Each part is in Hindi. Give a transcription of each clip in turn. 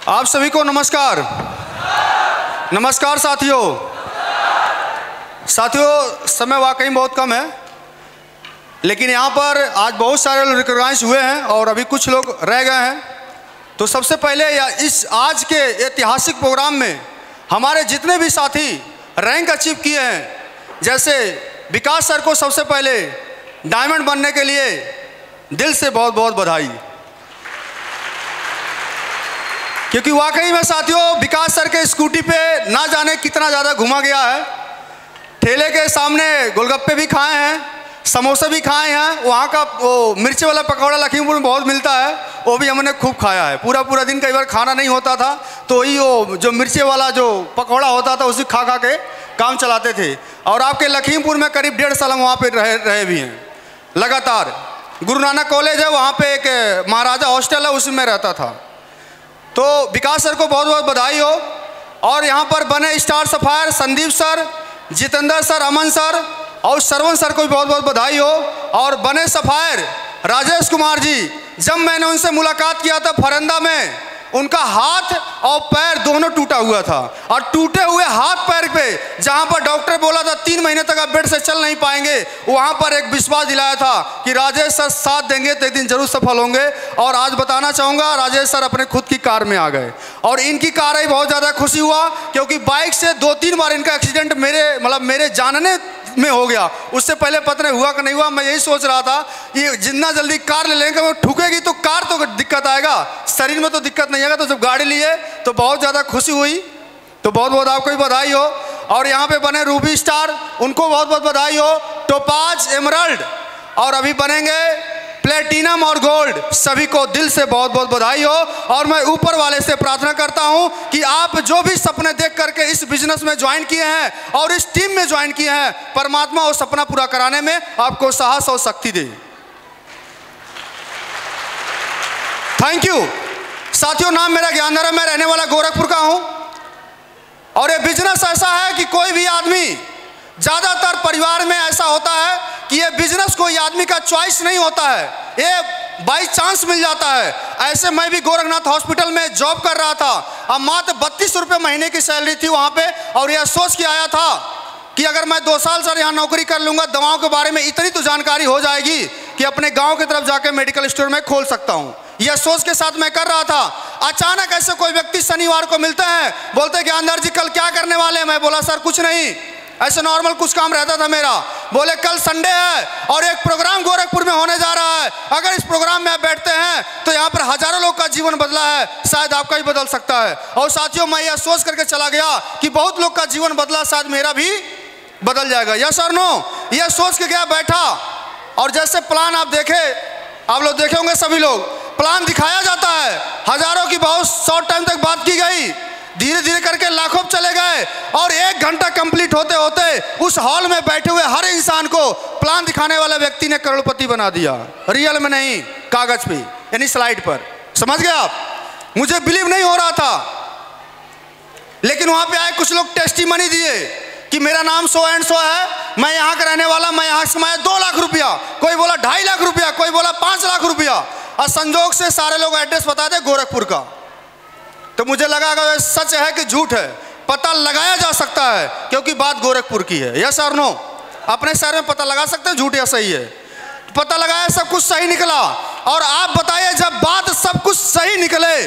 आप सभी को नमस्कार। नमस्कार साथियों। समय वाकई बहुत कम है, लेकिन यहाँ पर आज बहुत सारे लोग रिकॉग्नाइज हुए हैं और अभी कुछ लोग रह गए हैं। तो सबसे पहले इस आज के ऐतिहासिक प्रोग्राम में हमारे जितने भी साथी रैंक अचीव किए हैं, जैसे विकास सर को सबसे पहले डायमंड बनने के लिए दिल से बहुत बहुत बधाई, क्योंकि वाकई में साथियों विकास सर के स्कूटी पे ना जाने कितना ज़्यादा घुमा गया है। ठेले के सामने गोलगप्पे भी खाए हैं, समोसे भी खाए हैं, वहाँ का वो मिर्ची वाला पकौड़ा लखीमपुर में बहुत मिलता है, वो भी हमने खूब खाया है। पूरा दिन कई बार खाना नहीं होता था तो वही वो जो मिर्ची वाला जो पकौड़ा होता था उसी खा के काम चलाते थे। और आपके लखीमपुर में करीब 1.5 साल हम वहाँ पर रहे भी हैं लगातार। गुरु नानक कॉलेज है, वहाँ पे एक महाराजा हॉस्टल है, उसी में रहता था। तो विकास सर को बहुत बहुत बधाई हो। और यहाँ पर बने star sapphire Sandeep sir, Jitendra sir, Aman sir और श्रवण सर को भी बहुत बहुत बधाई हो। और बने सफायर राजेश कुमार जी, जब मैंने उनसे मुलाकात किया था फरंदा में, उनका हाथ और पैर दोनों टूटा हुआ था। और टूटे हुए हाथ पैर पे जहाँ पर डॉक्टर बोला था 3 महीने तक आप बेड से चल नहीं पाएंगे, वहाँ पर एक विश्वास दिलाया था कि राजेश सर साथ देंगे तो एक दिन जरूर सफल होंगे। और आज बताना चाहूँगा राजेश सर अपने खुद की कार में आ गए और इनकी कार ही बहुत ज़्यादा खुशी हुआ, क्योंकि बाइक से 2-3 बार इनका एक्सीडेंट मेरे जानने में हो गया। उससे पहले पता नहीं हुआ कि नहीं हुआ। मैं यही सोच रहा था कि जितना जल्दी कार ले लेंगे, वो ठुकेगी तो कार तो दिक्कत आएगा, शरीर में तो दिक्कत नहीं आएगा। तो जब गाड़ी लिए तो बहुत ज़्यादा खुशी हुई। तो बहुत बहुत आपको भी बधाई हो। और यहाँ पे बने रूबी स्टार, उनको बहुत बहुत बधाई हो। टोपाज, एमराल्ड और अभी बनेंगे प्लेटिनम और गोल्ड, सभी को दिल से बहुत बहुत बधाई हो। और मैं ऊपर वाले से प्रार्थना करता हूं कि आप जो भी सपने देख करके इस बिजनेस में ज्वाइन किए हैं और इस टीम में ज्वाइन किए हैं, परमात्मा वो सपना पूरा कराने में आपको साहस और शक्ति दे। थैंक यू साथियों। नाम मेरा ज्ञानधर है, मैं रहने वाला गोरखपुर का हूं। और ये बिजनेस ऐसा है कि कोई भी आदमी, ज़्यादातर परिवार में ऐसा होता है कि ये बिजनेस कोई आदमी का चॉइस नहीं होता है, ये बाई चांस मिल जाता है। ऐसे मैं भी गोरखनाथ हॉस्पिटल में जॉब कर रहा था। अब मात्र 32 रुपये महीने की सैलरी थी वहाँ पे, और यह सोच के आया था कि अगर मैं 2 साल सर यहाँ नौकरी कर लूँगा, दवाओं के बारे में इतनी तो जानकारी हो जाएगी कि अपने गाँव की तरफ जाके मेडिकल स्टोर में खोल सकता हूँ। यह सोच के साथ मैं कर रहा था। अचानक ऐसे कोई व्यक्ति शनिवार को मिलते हैं, बोलते हैं कि ज्ञानधर जी कल क्या करने वाले हैं। मैं बोला सर कुछ नहीं, ऐसे नॉर्मल कुछ काम रहता था मेरा। बोले कल संडे है और एक प्रोग्राम गोरखपुर में होने जा रहा है, अगर इस प्रोग्राम में आप बैठते हैं तो यहाँ पर हजारों लोग का जीवन बदला है, शायद आपका ही बदल सकता है। और साथियों मैं यह सोच करके चला गया कि बहुत लोग का जीवन बदला, शायद मेरा भी बदल जाएगा। यस और नो, यह सोच के गया, बैठा। और जैसे प्लान आप लोग देखे होंगे, सभी लोग प्लान दिखाया जाता है, हजारों की बहुत शॉर्ट टाइम तक बात की गई, धीरे धीरे करके लाखों चले गए। और 1 घंटा कंप्लीट होते होते उस हॉल में बैठे हुए हर इंसान को प्लान दिखाने वाले व्यक्ति ने करोड़पति बना दिया। रियल में नहीं, कागज पे, यानी स्लाइड पर। समझ गए आप? मुझे बिलीव नहीं हो रहा था, लेकिन वहां पे आए कुछ लोग टेस्टिमनी दिए कि मेरा नाम सो एंड सो है, मैं यहाँ का रहने वाला, मैं यहाँ से कमाया 2 लाख रुपया, कोई बोला 2.5 लाख रुपया, कोई बोला 5 लाख रुपया। और संजोग से सारे लोग एड्रेस बता दे गोरखपुर का। तो मुझे लगा अगर सच है कि झूठ है, पता लगाया जा सकता है, क्योंकि बात गोरखपुर की है। यस और नो? अपने शहर में पता लगा सकते हैं झूठ या सही है? पता लगाया, सब कुछ सही निकला। और आप बताइए, जब बात सब कुछ सही निकले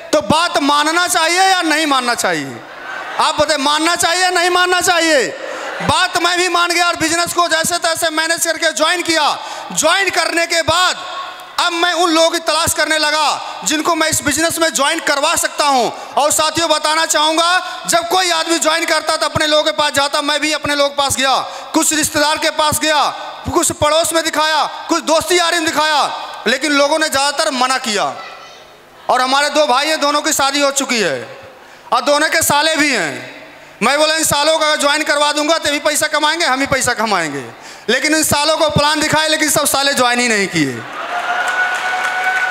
तो बात मानना चाहिए या नहीं मानना चाहिए? आप बताइए, मानना चाहिए या नहीं मानना चाहिए? बात मैं भी मान गया और बिजनेस को जैसे तैसे मैनेज करके ज्वाइन किया। ज्वाइन करने के बाद अब मैं उन लोगों की तलाश करने लगा जिनको मैं इस बिजनेस में ज्वाइन करवा सकता हूं। और साथियों बताना चाहूँगा, जब कोई आदमी ज्वाइन करता तो अपने लोगों के पास जाता, मैं भी अपने लोगों के पास गया, कुछ रिश्तेदार के पास गया, कुछ पड़ोस में दिखाया, कुछ दोस्ती यारी में दिखाया, लेकिन लोगों ने ज़्यादातर मना किया। और हमारे 2 भाई हैं, दोनों की शादी हो चुकी है और दोनों के साले भी हैं। मैं बोला इन सालों को अगर ज्वाइन करवा दूंगा तो भी पैसा कमाएंगे, हम ही पैसा कमाएंगे। लेकिन इन सालों को प्लान दिखाए, लेकिन सब साले ज्वाइन ही नहीं किए।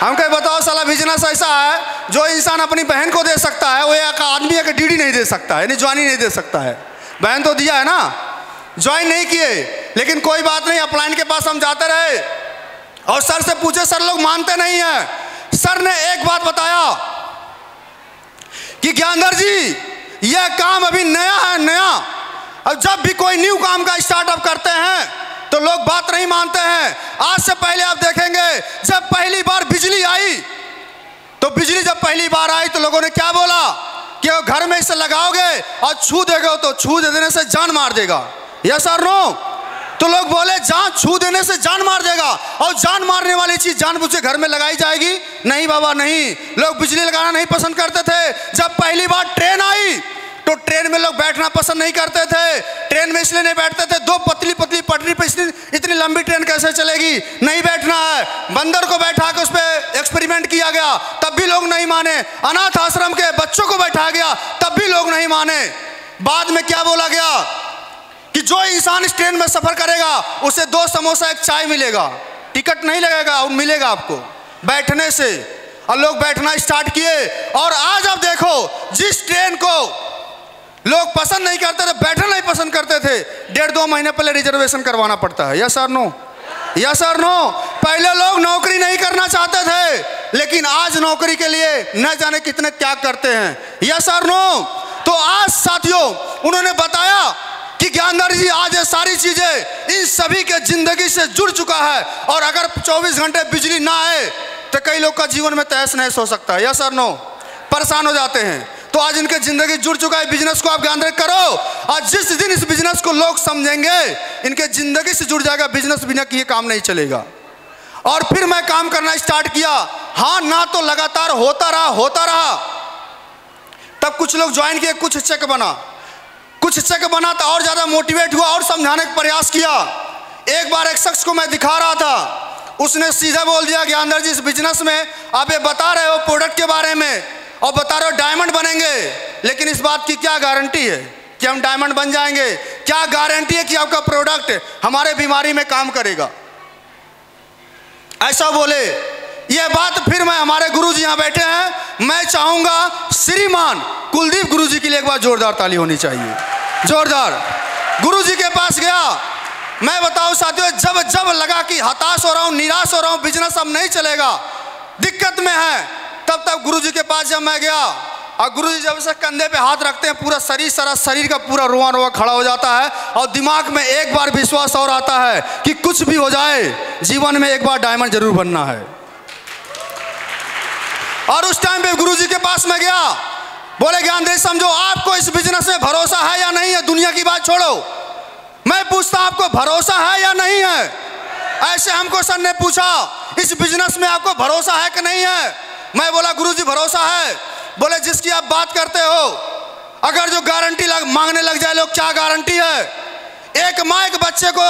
हम कहे बताओ, साला बिजनेस ऐसा है जो इंसान अपनी बहन को दे सकता है, वो एक आदमी एक डीडी नहीं दे सकता है, यानी ज्वाइन ही नहीं दे सकता है। बहन तो दिया है ना, ज्वाइन नहीं किए। लेकिन कोई बात नहीं, अपलाइन के पास हम जाते रहे और सर से पूछे, सर लोग मानते नहीं हैं। सर ने एक बात बताया कि ज्ञानधर जी यह काम अभी नया है, नया। अब जब भी कोई न्यू काम का स्टार्टअप करते हैं तो लोग बात नहीं मानते हैं। आज से पहले आप देखेंगे जब पहली बार बिजली आई, तो बिजली जब पहली बार आई तो लोगों ने क्या बोला कि घर में इसे लगाओगे और छू देगा तो छू देने से जान मार देगा। यस और नो? तो लोग बोले जान छू देने से जान मार देगा, और जान मारने वाली चीज जानबूझ के घर में लगाई जाएगी? नहीं बाबा नहीं। लोग बिजली लगाना नहीं पसंद करते थे। जब पहली बार ट्रेन आई तो ट्रेन में लोग बैठना पसंद नहीं करते थे। ट्रेन में इसलिए नहीं बैठते थे, दो पतली पतली पटरी पे इतनी लंबी ट्रेन कैसे चलेगी, नहीं बैठना है। बंदर को बैठा के उस पर एक्सपेरिमेंट किया गया, तब भी लोग नहीं माने। अनाथ आश्रम के बच्चों को बैठाया गया, तब भी लोग नहीं माने। बाद में क्या बोला गया कि जो इंसान इस ट्रेन में सफर करेगा उसे 2 समोसा 1 चाय मिलेगा, टिकट नहीं लगेगा और मिलेगा आपको बैठने से। और लोग बैठना स्टार्ट किए, और आज आप देखो जिस ट्रेन को लोग पसंद नहीं करते थे, बैठना नहीं पसंद करते थे, 1.5-2 महीने पहले रिजर्वेशन करवाना पड़ता है। यस और नो? यस और नो? पहले लोग नौकरी नहीं करना चाहते थे, लेकिन आज नौकरी के लिए न जाने कितने त्याग करते हैं। यस और नो? तो आज साथियों उन्होंने बताया कि ज्ञानधर जी आज ये सारी चीजें इन सभी के जिंदगी से जुड़ चुका है, और अगर 24 घंटे बिजली ना आए तो कई लोग का जीवन में तहस नहस हो सकता है। यस और नो? परेशान हो जाते हैं। तो आज इनके जिंदगी जुड़ चुका है। बिजनेस को आप ज्ञानधर करो, और जिस दिन इस बिजनेस को लोग समझेंगे इनके जिंदगी से जुड़ जाएगा। बिजनेस बिना किए काम नहीं चलेगा। और फिर मैं काम करना स्टार्ट किया। हाँ ना, तो लगातार होता रहा। तब कुछ लोग ज्वाइन किए, कुछ चेक बना तो और ज्यादा मोटिवेट हुआ और समझाने का प्रयास किया। एक बार एक शख्स को मैं दिखा रहा था, उसने सीधा बोल दिया ज्ञानधर जी इस बिजनेस में आप ये बता रहे हो प्रोडक्ट के बारे में और बता रहे हो डायमंड बनेंगे, लेकिन इस बात की क्या गारंटी है कि हम डायमंड बन जाएंगे? क्या गारंटी है कि आपका प्रोडक्ट हमारे बीमारी में काम करेगा? ऐसा बोले। यह बात फिर मैं, हमारे गुरुजी यहाँ बैठे हैं, मैं चाहूंगा श्रीमान कुलदीप गुरुजी के लिए एक बार जोरदार ताली होनी चाहिए, जोरदार। गुरुजी के पास गया। मैं बताऊं साथियों, जब लगा कि हताश हो रहा हूं, निराश हो रहा हूं, बिजनेस अब नहीं चलेगा, दिक्कत में है, तब गुरुजी के पास जब मैं गया, और गुरुजी जब से कंधे पे हाथ रखते हैं पूरा शरीर का पूरा रोआ खड़ा हो जाता है, और दिमाग में एक बार विश्वास और आता है कि कुछ भी हो जाए जीवन में एक बार डायमंड जरूर बनना है। और उस टाइम पे गुरुजी के पास मैं गया, बोले ज्ञानधर समझो आपको इस बिजनेस में भरोसा है या नहीं है? दुनिया की बात छोड़ो, मैं पूछता आपको भरोसा है या नहीं है? ऐसे हमको सर ने पूछा इस बिजनेस में आपको भरोसा है कि नहीं है? मैं बोला गुरुजी भरोसा है। बोले जिसकी आप बात करते हो, अगर जो गारंटी मांगने लग जाए लोग, क्या गारंटी है? एक माँ एक बच्चे को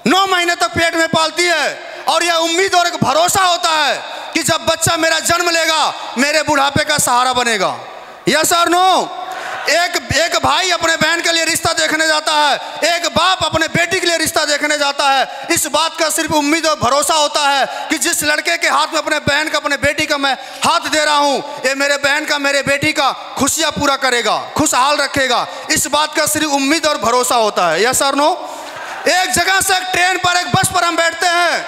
9 महीने तक पेट में पालती है, और यह उम्मीद और एक भरोसा होता है कि जब बच्चा मेरा जन्म लेगा मेरे बुढ़ापे का सहारा बनेगा। यस और नो? एक भाई अपने बहन के लिए रिश्ता देखने जाता है, एक बाप अपने बेटी के लिए रिश्ता देखने जाता है। इस बात का सिर्फ उम्मीद और भरोसा होता है कि जिस लड़के के हाथ में अपने बहन का, अपने बेटी का मैं हाथ दे रहा हूँ, ये मेरे बहन का, मेरे बेटी का खुशियाँ पूरा करेगा, खुशहाल रखेगा। इस बात का सिर्फ उम्मीद और भरोसा होता है। यस और नो? एक जगह से एक ट्रेन पर, एक बस पर हम बैठते हैं,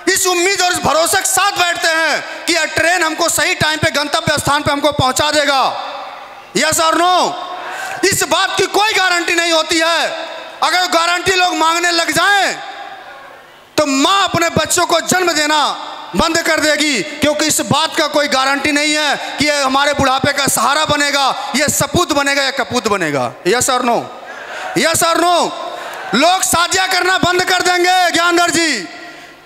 इस उम्मीद और इस भरोसे के साथ बैठते हैं कि यह ट्रेन हमको सही टाइम पे गंतव्य स्थान पे हमको पहुंचा देगा। यस और नो? इस बात की कोई गारंटी नहीं होती है। अगर गारंटी लोग मांगने लग जाएं तो माँ अपने बच्चों को जन्म देना बंद कर देगी, क्योंकि इस बात का कोई गारंटी नहीं है कि यह हमारे बुढ़ापे का सहारा बनेगा, यह सपूत बनेगा या कपूत बनेगा। यस और नो? यस और नो? लोग शादियां करना बंद कर देंगे ज्ञानधर जी,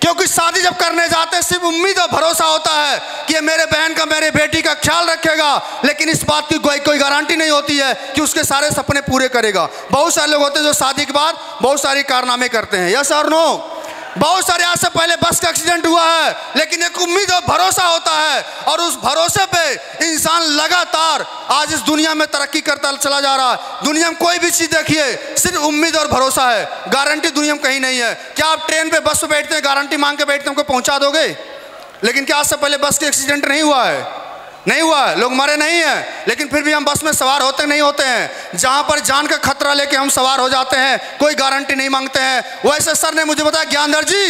क्योंकि शादी जब करने जाते हैं सिर्फ उम्मीद और भरोसा होता है कि ये मेरे बहन का, मेरे बेटी का ख्याल रखेगा, लेकिन इस बात की कोई गारंटी नहीं होती है कि उसके सारे सपने पूरे करेगा। बहुत सारे लोग होते हैं जो शादी के बाद बहुत सारी कारनामे करते हैं। यस और नो? बहुत सारे आज से पहले बस का एक्सीडेंट हुआ है, लेकिन एक उम्मीद और भरोसा होता है, और उस भरोसे पे इंसान लगातार आज इस दुनिया में तरक्की करता चला जा रहा है। दुनिया में कोई भी चीज़ देखिए सिर्फ उम्मीद और भरोसा है, गारंटी दुनिया में कहीं नहीं है। क्या आप ट्रेन पे, बस पे बैठते हैं, गारंटी मांग के बैठते हैं हमको पहुंचा दोगे? लेकिन क्या आज से पहले बस के एक्सीडेंट नहीं हुआ है? नहीं हुआ है, लोग मरे नहीं हैं, लेकिन फिर भी हम बस में सवार होते नहीं होते हैं। जहां पर जान का खतरा लेके हम सवार हो जाते हैं, कोई गारंटी नहीं मांगते हैं। वैसे सर ने मुझे बताया ज्ञानधर जी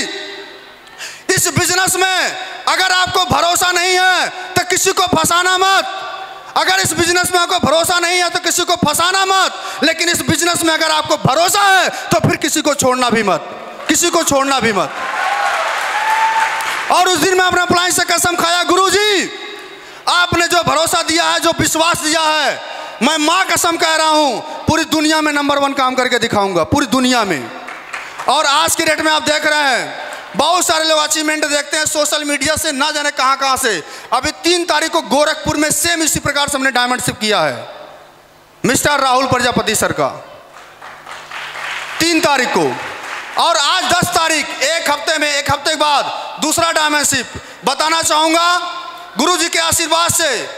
इस बिजनेस में अगर आपको भरोसा नहीं है तो किसी को फंसाना मत। अगर इस बिजनेस में आपको भरोसा नहीं है तो किसी को फंसाना मत, लेकिन इस बिजनेस में अगर आपको भरोसा है तो फिर किसी को छोड़ना भी मत, किसी को छोड़ना भी मत। और उस दिन मैं अपने अप्लायंस से कसम खाया, गुरुजी आपने जो भरोसा दिया है, जो विश्वास दिया है, मैं मां कसम कह रहा हूं पूरी दुनिया में नंबर 1 काम करके दिखाऊंगा, पूरी दुनिया में। और आज के डेट में आप देख रहे हैं बहुत सारे लोग अचीवमेंट देखते हैं सोशल मीडिया से, ना जाने कहां कहां से। अभी 3 तारीख को गोरखपुर में सेम इसी प्रकार से हमने डायमंड शिप किया है मिस्टर राहुल प्रजापति सर का, 3 तारीख को। और आज 10 तारीख, एक हफ्ते में, एक हफ्ते के बाद दूसरा डायमंड शिप। बताना चाहूंगा गुरुजी के आशीर्वाद से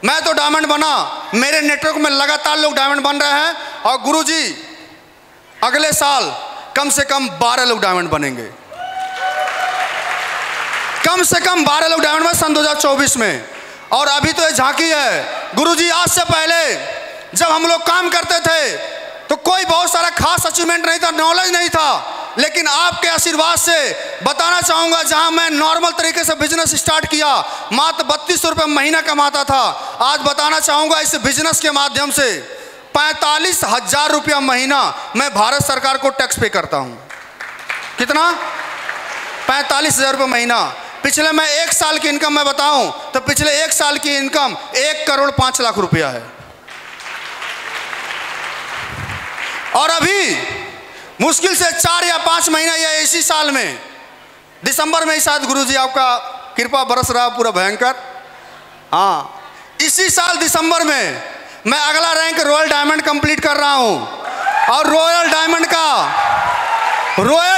मैं तो डायमंड बना, मेरे नेटवर्क में लगातार लोग डायमंड बन रहे हैं। और गुरुजी अगले साल कम से कम 12 लोग डायमंड बनेंगे, कम से कम 12 लोग डायमंड में सन 2024 में। और अभी तो ये झांकी है। गुरुजी आज से पहले जब हम लोग काम करते थे तो कोई बहुत सारा खास अचीवमेंट नहीं था, नॉलेज नहीं था, लेकिन आपके आशीर्वाद से बताना चाहूँगा, जहाँ मैं नॉर्मल तरीके से बिजनेस स्टार्ट किया मात्र 3200 रुपये महीना कमाता था, आज बताना चाहूँगा इस बिजनेस के माध्यम से 45,000 रुपया महीना मैं भारत सरकार को टैक्स पे करता हूँ। कितना? 45,000 रुपये महीना। पिछले मैं 1 साल की इनकम मैं बताऊं तो पिछले 1 साल की इनकम 1,05,00,000 रुपया है। और अभी मुश्किल से 4 या 5 महीना या इसी साल में दिसंबर में ही शायद गुरुजी आपका कृपा बरस रहा पूरा भयंकर। हाँ, इसी साल दिसंबर में मैं अगला रैंक रॉयल डायमंड कंप्लीट कर रहा हूं। और रॉयल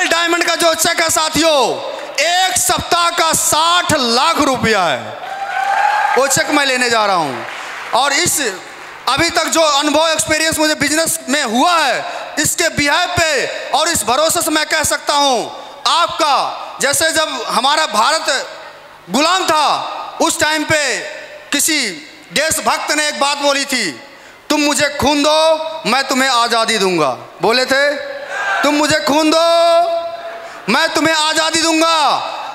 डायमंड का जो चेक है साथियों, 1 सप्ताह का 60 लाख रुपया है, वो चेक मैं लेने जा रहा हूं। और इस अभी तक जो अनुभव एक्सपीरियंस मुझे बिजनेस में हुआ है, इसके बिहाफ पे और इस भरोसे से मैं कह सकता हूं आपका, जैसे जब हमारा भारत गुलाम था उस टाइम पे किसी देशभक्त ने एक बात बोली थी, तुम मुझे खून दो मैं तुम्हें आज़ादी दूंगा। बोले थे, तुम मुझे खून दो मैं तुम्हें आज़ादी दूंगा।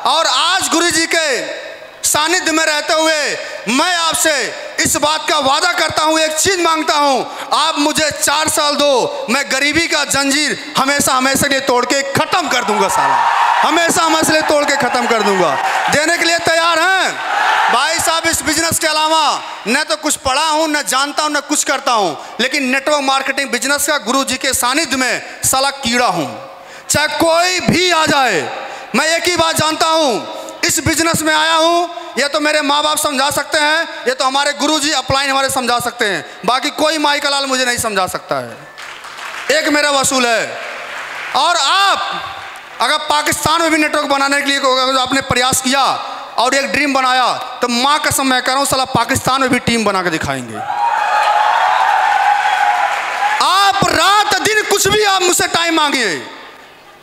और आज गुरुजी के सानिध्य में रहते हुए मैं आपसे इस बात का वादा करता हूं, एक चीज मांगता हूं, आप मुझे 4 साल दो, मैं गरीबी का जंजीर हमेशा हमेशा के लिए तोड़ के खत्म कर दूंगा साला, हमेशा हमेशा लिए तोड़ के खत्म कर दूंगा। देने के लिए तैयार हैं भाई साहब? इस बिजनेस के अलावा न तो कुछ पढ़ा हूं, न जानता हूं, न कुछ करता हूं, लेकिन नेटवर्क मार्केटिंग बिजनेस का गुरुजी के सानिध्य में साला कीड़ा हूं। चाहे कोई भी आ जाए, मैं एक ही बात जानता हूं, इस बिजनेस में आया हूं, ये तो मेरे माँ बाप समझा सकते हैं, ये तो हमारे गुरुजी अपलाइन हमारे समझा सकते हैं, बाकी कोई माई का लाल मुझे नहीं समझा सकता है। एक मेरा वसूल है। और आप अगर पाकिस्तान में भी नेटवर्क बनाने के लिए आपने प्रयास किया और एक ड्रीम बनाया, तो माँ कसम मैं कह रहा हूँ साला पाकिस्तान में भी टीम बना के दिखाएंगे। आप रात दिन कुछ भी आप मुझसे टाइम मांगिए,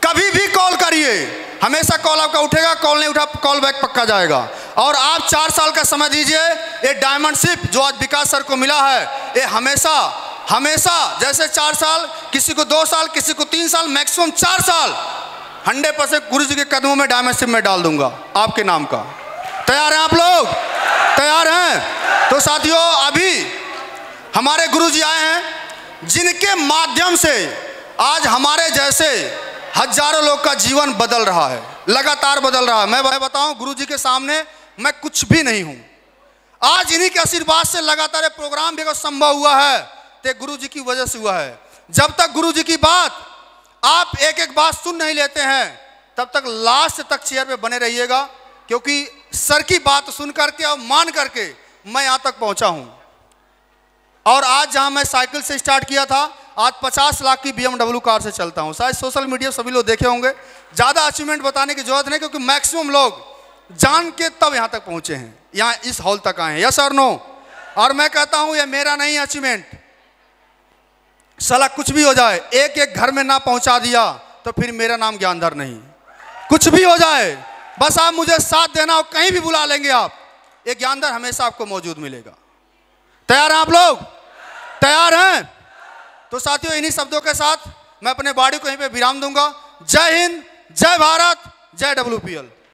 कभी भी कॉल करिए, हमेशा कॉल आपका उठेगा, कॉल नहीं उठा कॉल बैक पक्का जाएगा। और आप 4 साल का समय दीजिए, ये डायमंड शिप जो आज विकास सर को मिला है, ये हमेशा हमेशा जैसे 4 साल, किसी को 2 साल, किसी को 3 साल, मैक्सिमम 4 साल 100% गुरुजी के कदमों में डायमंड शिप में डाल दूंगा आपके नाम का। तैयार हैं आप लोग? तैयार हैं? तो साथियों, अभी हमारे गुरुजी आए हैं जिनके माध्यम से आज हमारे जैसे हजारों लोग का जीवन बदल रहा है, लगातार बदल रहा है। मैं बताऊं गुरुजी के सामने मैं कुछ भी नहीं हूं। आज इन्हीं के आशीर्वाद से लगातार प्रोग्राम भी अगर संभव हुआ है तो गुरुजी की वजह से हुआ है। जब तक गुरुजी की बात आप एक एक बात सुन नहीं लेते हैं, तब तक लास्ट तक चेयर पे बने रहिएगा, क्योंकि सर की बात सुन करके और मान करके मैं यहां तक पहुंचा हूं। और आज जहां मैं साइकिल से स्टार्ट किया था, आज 50 लाख की BMW कार से चलता हूं। शायद सोशल मीडिया सभी लोग देखे होंगे। ज़्यादा अचीवमेंट बताने की जरूरत नहीं, क्योंकि मैक्सिमम लोग जान के तब यहाँ तक पहुँचे हैं, यहाँ इस हॉल तक आए हैं। यस और नो? और मैं कहता हूँ ये मेरा नहीं अचीवमेंट, साला कुछ भी हो जाए, एक एक घर में ना पहुँचा दिया तो फिर मेरा नाम ज्ञानधर नहीं। कुछ भी हो जाए, बस आप मुझे साथ देना हो, कहीं भी बुला लेंगे आप, एक ज्ञानधर हमेशा आपको मौजूद मिलेगा। तैयार हैं आप लोग? तैयार हैं? तो साथियों, इन्हीं शब्दों के साथ मैं अपने बॉडी को यहीं पे विराम दूंगा। जय हिंद, जय भारत, जय WPL।